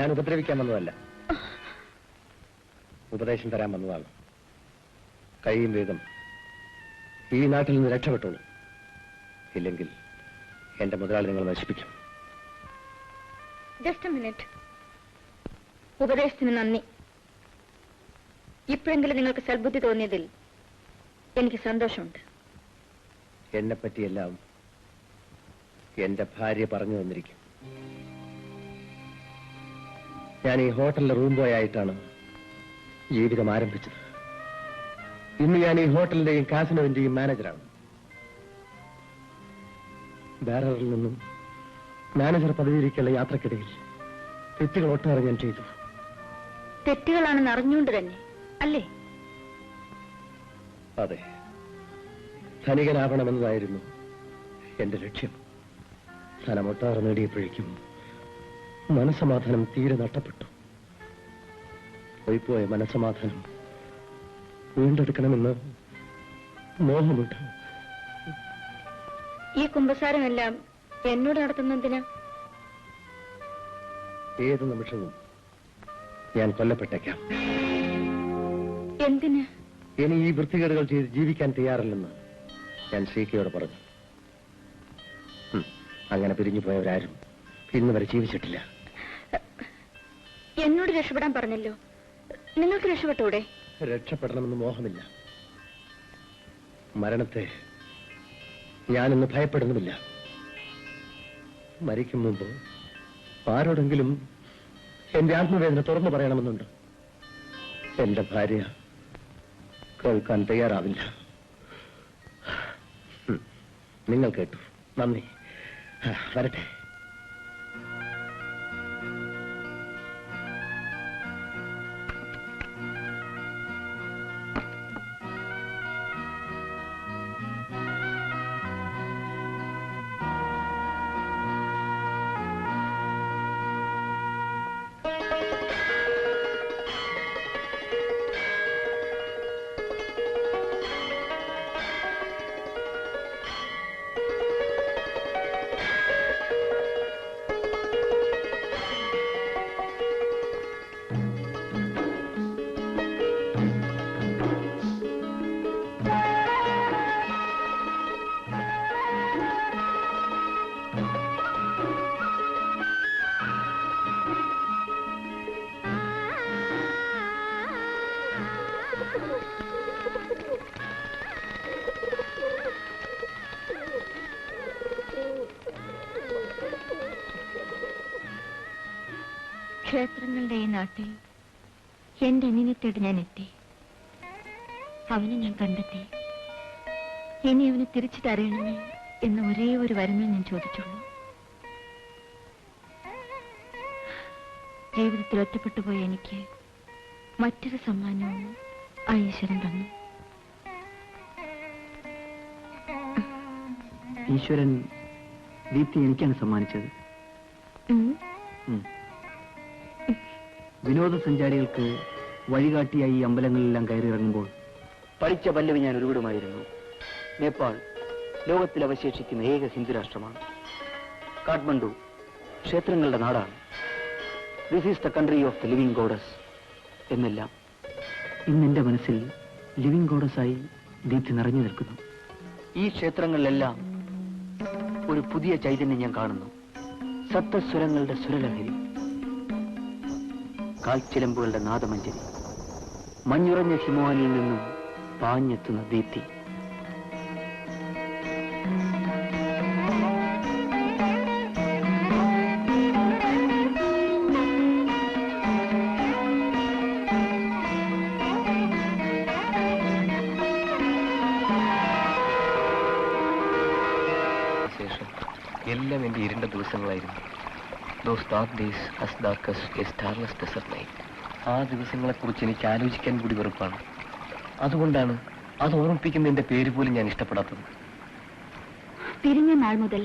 ഞാൻ ഉപദ്രവിക്കാൻ വന്നതല്ല, ഉപദേശം തരാൻ വന്നതാണ്. കഴിയും വേഗം ഈ നാട്ടിൽ നിന്ന് രക്ഷപ്പെട്ടോളൂ, ഇല്ലെങ്കിൽ എന്റെ മുതലാളി നിങ്ങൾ നശിപ്പിക്കും. Just minute. ഉപദേശത്തിന് നന്ദി. ഇപ്പോഴെങ്കിലും നിങ്ങൾക്ക് സൽബുദ്ധി തോന്നിയതിൽ എനിക്ക് സന്തോഷമുണ്ട്. എന്നെപ്പറ്റിയെല്ലാം എന്റെ ഭാര്യ പറഞ്ഞു തന്നിരിക്കും. ഞാൻ ഈ ഹോട്ടലിലെ റൂം ബോയ് ആയിട്ടാണ് ജീവിതം ആരംഭിച്ചത്. ഇന്ന് ഞാൻ ഈ ഹോട്ടലിന്റെയും കാസിനോവിന്റെയും മാനേജറാണ്. ബാരറിൽ നിന്നും മാനേജർ പദവിയിലേക്കുള്ള യാത്രക്കിടയിൽ തെറ്റുകൾ ഒട്ടേറെ ഞാൻ ചെയ്തു. തെറ്റുകളാണെന്ന് അറിഞ്ഞുകൊണ്ട് തന്നെ അല്ലേ? അതെ, ധനികനാവണമെന്നതായിരുന്നു എന്റെ ലക്ഷ്യം. ധനമൊട്ടാറ് നേടിയപ്പോഴേക്കും മനസമാധാനം തീരെ നഷ്ടപ്പെട്ടു. പോയിപ്പോയ മനസമാധാനം വീണ്ടെടുക്കണമെന്ന് മോഹമുണ്ട്. ഈ കുമ്പസാരമെല്ലാം എന്നോട് നടത്തുന്നതിന് ഏത് നിമിഷവും ഞാൻ കൊല്ലപ്പെട്ടേക്കാം. എന്തിന്? ഇനി ഈ വൃത്തികേടുകൾ ചെയ്ത് ജീവിക്കാൻ തയ്യാറില്ലെന്ന് ഞാൻ ശ്രീക്കയോട് പറഞ്ഞു. അങ്ങനെ പിരിഞ്ഞു പോയവരാരും ഇന്ന് വരെ ജീവിച്ചിട്ടില്ല. എന്നോട് രക്ഷപ്പെടാൻ പറഞ്ഞല്ലോ, നിങ്ങൾക്ക് രക്ഷപ്പെട്ടൂടെ? രക്ഷപ്പെടണമെന്ന് മോഹമില്ല. മരണത്തെ ഞാനിന്ന് ഭയപ്പെടുന്നുമില്ല. മരിക്കും മുമ്പ് ആരോടെങ്കിലും എന്റെ ആത്മവേദന തുറന്നു പറയണമെന്നുണ്ട്. എന്റെ ഭാര്യ കേൾക്കാൻ തയ്യാറാവില്ല. നിങ്ങൾ കേട്ടു, നന്ദി. വരട്ടെ. ക്ഷേത്രങ്ങളുടെ ഈ നാട്ടിൽ എന്റെ അനിയനെ തേടി ഞാൻ എത്തി. അവനെ ഞാൻ കണ്ടെത്തി. ഇനി അവനെ തിരിച്ചു തരയണമേ എന്ന ഒരേ ഒരു വരമേ ഞാൻ ചോദിച്ചുള്ളൂ. ജീവിതത്തിൽ ഒറ്റപ്പെട്ടു പോയ എനിക്ക് മറ്റൊരു സമ്മാനവും ആ ഈശ്വരൻ തന്നു. ഈശ്വരൻ ദീപ്തി എനിക്കാണ് സമ്മാനിച്ചത്. വിനോദസഞ്ചാരികൾക്ക് വഴികാട്ടിയായി ഈ അമ്പലങ്ങളിലെല്ലാം കയറിയിറങ്ങുമ്പോൾ പഠിച്ച പല്ലവി ഞാൻ ഒരുവിടുമായിരുന്നു. നേപ്പാൾ ലോകത്തിൽ അവശേഷിക്കുന്ന ഏക ഹിന്ദു രാഷ്ട്രമാണ്. കാഠ്മണ്ഡു ക്ഷേത്രങ്ങളുടെ നാടാണ്. This is the country of the living goddess എന്നെല്ലാം ഇന്നെന്റെ മനസ്സിൽ ലിവിംഗ് ഗോഡസായി ദീപ്തി നിറഞ്ഞു നിൽക്കുന്നു. ഈ ക്ഷേത്രങ്ങളിലെല്ലാം ഒരു പുതിയ ചൈതന്യം ഞാൻ കാണുന്നു. സപ്തസ്വരങ്ങളുടെ സ്വരലഹരി, കാൽച്ചിലമ്പുകളുടെ നാദമഞ്ജരി, മഞ്ഞുറഞ്ഞ ഹിമാനിയിൽ നിന്നും പാഞ്ഞെത്തുന്ന ദീപ്തി. ശേഷം എല്ലാം എന്റെ ഇരുണ്ട ദിവസങ്ങളായിരുന്നു. Those dark days as dark as a starless desert night. ആ ദിവസങ്ങളെക്കുറിച്ച് എനിക്ക് ആലോചിക്കാൻ കൂടി വെറുപ്പാണ്. അതുകൊണ്ടാണ് അത് ഓർമ്മിപ്പിക്കുന്ന എന്റെ പേര് പോലും ഞാൻ ഇഷ്ടപ്പെടാത്തത്. പിരിഞ്ഞ നാൾ മുതൽ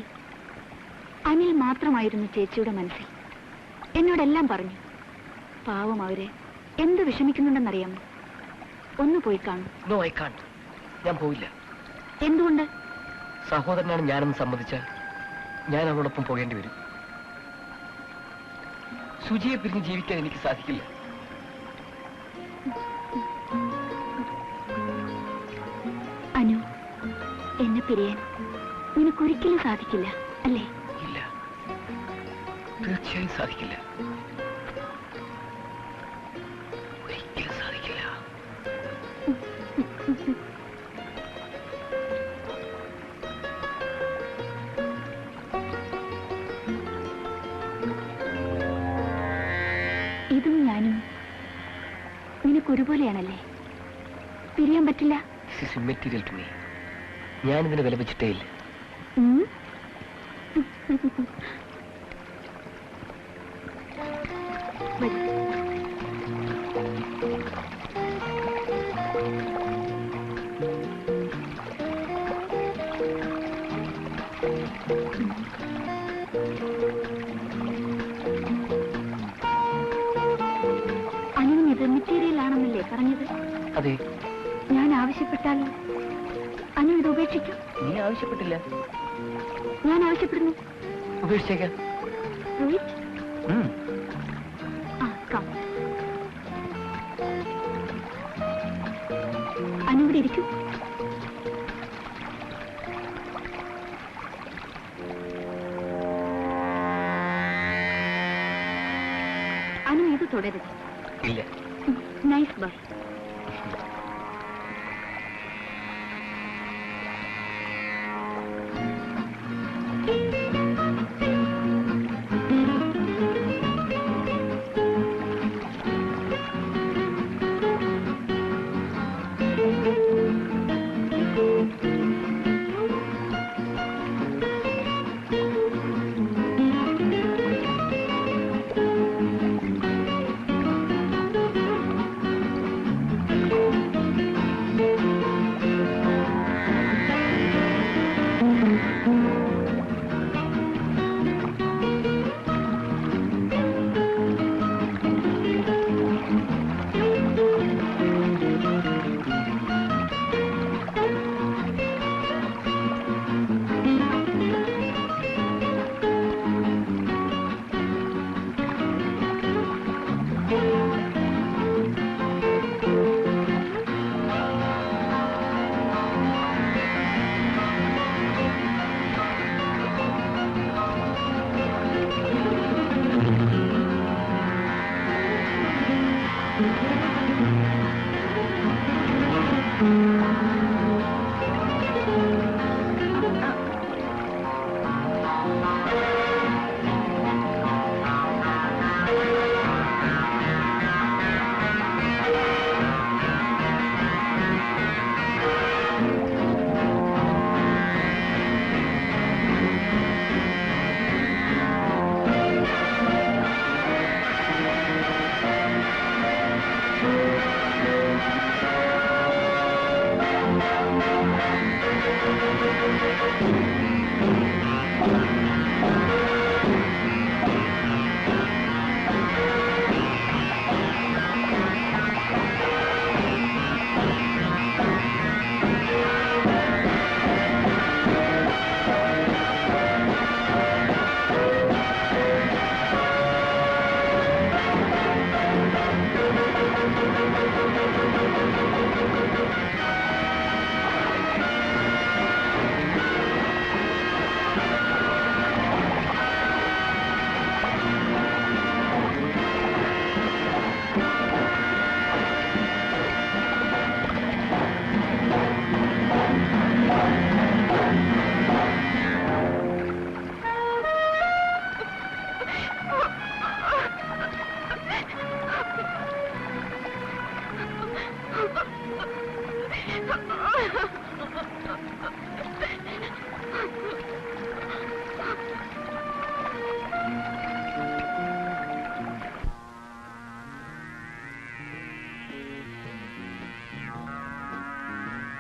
അനിൽ മാത്രമായിരുന്നു ചേച്ചിയുടെ മനസ്സിൽ. എന്നോടെല്ലാം പറഞ്ഞു. പാവം അവരെ എന്ത് വിഷമിക്കുന്നുണ്ടെന്നറിയാമോ? ഒന്ന് പോയി കാണും. No, I can't. ഞാൻ പോയില്ല. എന്തുകൊണ്ട്? സഹോദരനാണ് ഞാനെന്ന് സമ്മതിച്ചാൽ ഞാൻ അവളോടൊപ്പം പോകേണ്ടി വരും. സുജിയെ പിരിഞ്ഞ് ജീവിക്കാൻ എനിക്ക് സാധിക്കില്ല. അനു, എന്നെ പിരിയാൻ നിനക്കൊരിക്കലും സാധിക്കില്ല, അല്ലേ? ഇല്ല, തീർച്ചയായും സാധിക്കില്ല. ഒരിക്കലും സാധിക്കില്ല. ഇതും ഞാനും നിനക്കൊരുപോലെയാണല്ലേ? പിരിയാൻ പറ്റില്ല. Material to me. ഞാനിതിനെ വില വെച്ചിട്ടേ ഇല്ല. അനുവിനിത് മെറ്റീരിയൽ ആണെന്നല്ലേ പറഞ്ഞത്? അതെ. ഞാൻ ആവശ്യപ്പെട്ടാൽ അനു ഇത് ഉപേക്ഷിക്കും? നീ ആവശ്യപ്പെട്ടില്ല. ഞാൻ ആവശ്യപ്പെടുന്നു. ഉപേക്ഷിച്ചേക്കാം. അനു ഇവിടെ ഇരിക്കൂ. അനു ഇത് തുടരുത്. ഇല്ല. Nice boy.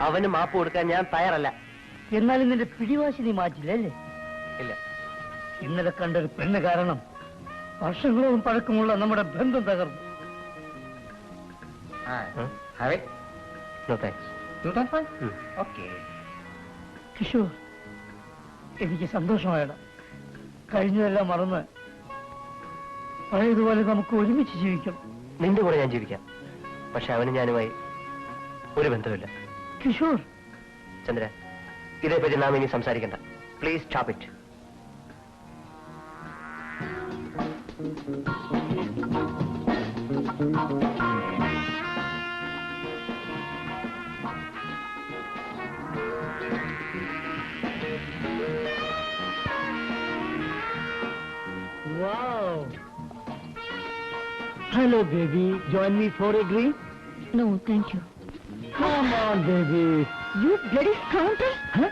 അവന് മാപ്പ് കൊടുക്കാൻ ഞാൻ തയ്യാറല്ല. എന്നാലും നിന്റെ പിടിവാശി നീ മാറ്റില്ലല്ലേ? ഇല്ല. ഇന്നലെ കണ്ടൊരു പെണ്ണ് കാരണം വർഷങ്ങളോളം പഴക്കമുള്ള നമ്മുടെ ബന്ധം തകർന്നു. കിഷോർ, എനിക്ക് സന്തോഷമായിട. കഴിഞ്ഞതെല്ലാം മറന്ന് പഴയതുപോലെ നമുക്ക് ഒരുമിച്ച് ജീവിക്കാം. നിന്റെ കൂടെ ഞാൻ ജീവിക്കാം, പക്ഷെ അവന് ഞാനുമായി ഒരു ബന്ധമില്ല. കിഷോർ, ചന്ദ്ര, ഇതേപ്പറ്റി നാം ഇനി സംസാരിക്കണ്ട. Please stop it. wow. Hello, baby. Join me for a drink? No, thank you. Come on, baby. You bloody scoundrel! Huh?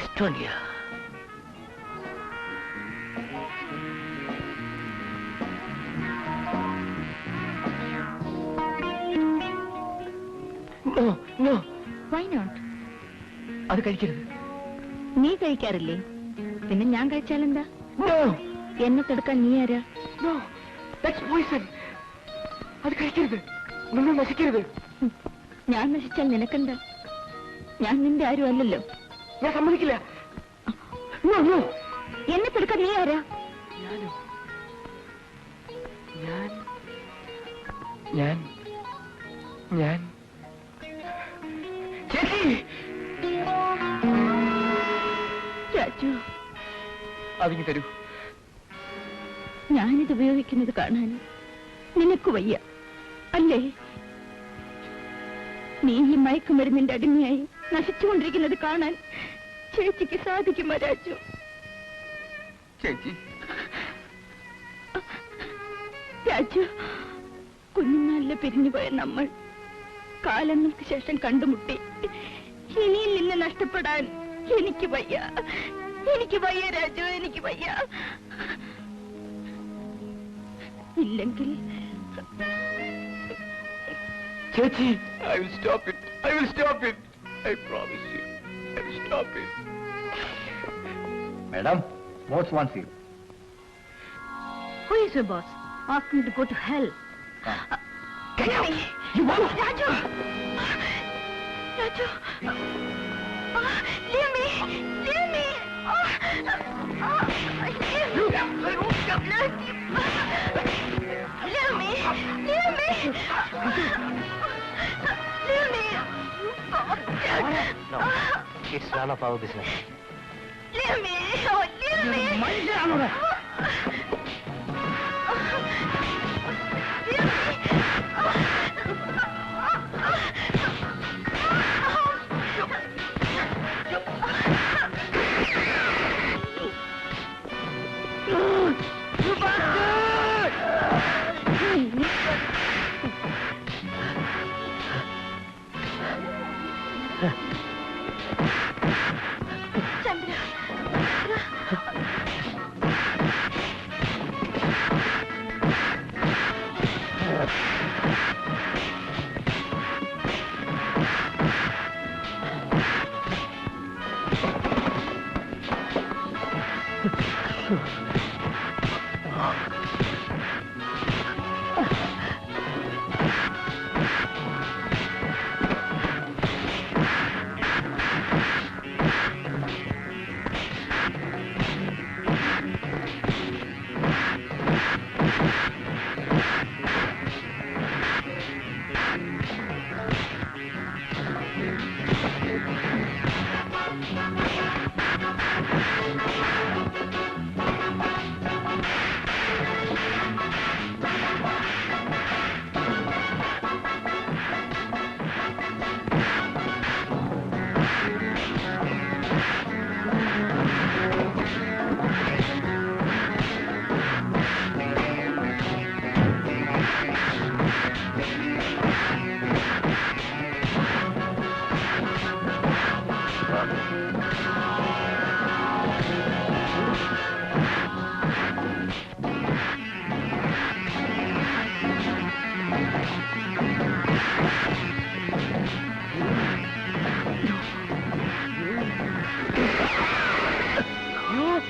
Estonia. No, no. Why not? അത് കഴിക്കരുത്. നീ കഴിക്കാറില്ലേ? പിന്നെ ഞാൻ കഴിച്ചാലെന്താ? No, എന്നെ തടുക്കാൻ നീ ആരാ? no. That's poison. അത് കഴിക്കരുത്. നിങ്ങൾ നശിക്കരുത്. ഞാൻ നശിച്ചാൽ നിനക്കെന്താ? ഞാൻ നിന്റെ ആരും അല്ലല്ലോ. ഞാൻ സമ്മതിക്കില്ല. No, no. എന്നെ തടുക്കാൻ നീ ആരാ? ഞാൻ ചേച്ചി. രാജു, അതിങ്ങ് തരൂ. ഞാനിത് ഉപയോഗിക്കുന്നത് കാണാൻ നിനക്ക് വയ്യ അല്ലേ? നീ ഈ മയക്കുമരുന്നിന്റെ അടിമയായി നശിച്ചുകൊണ്ടിരിക്കുന്നത് കാണാൻ ചേച്ചിക്ക് സാധിക്കുമോ രാജു? ചേച്ചി, രാജു, കുഞ്ഞുനാളിലെ പിരിഞ്ഞുപോയ നമ്മൾ കാലങ്ങൾക്ക് ശേഷം കണ്ടുമുട്ടി. ഇനിയിൽ നിന്ന് നഷ്ടപ്പെടാൻ എനിക്ക് വയ്യ. എനിക്ക് വയ്യ രാജു, എനിക്ക് വയ്യ. ഇല്ലെങ്കിൽ ചേച്ചി, I will stop it. I will stop it. I promise you. I will stop it. Madam, boss wants you. who is your boss? Ask him to go to hell. Get out. You won't. Raju! Raju! Leave me! Leave me! Leave me! Leave me! Leave me! No, it's none of our business. Leave me! Oh, leave me! Leave me!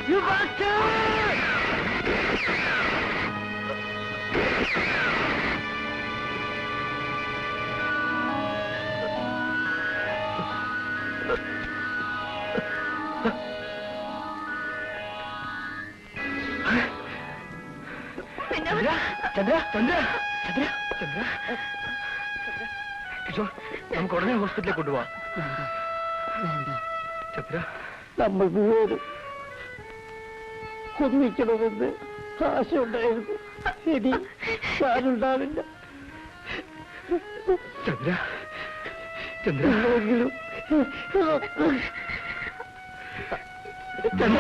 You bastard! Chandra Chandra Chandra Chandra Kishore നമുക്ക് ഉടനെ ഹോസ്പിറ്റലിൽ കൊണ്ടുപോവാം. ചന്ദ്ര നമ്മൾ മൂവരും ഒന്നിക്കണമെന്ന് ആശയുണ്ടായിരുന്നു. ഇനി ഞാനുണ്ടാവില്ല. ചന്ദ്ര ചന്ദ്ര എങ്കിലും ചന്ദ്ര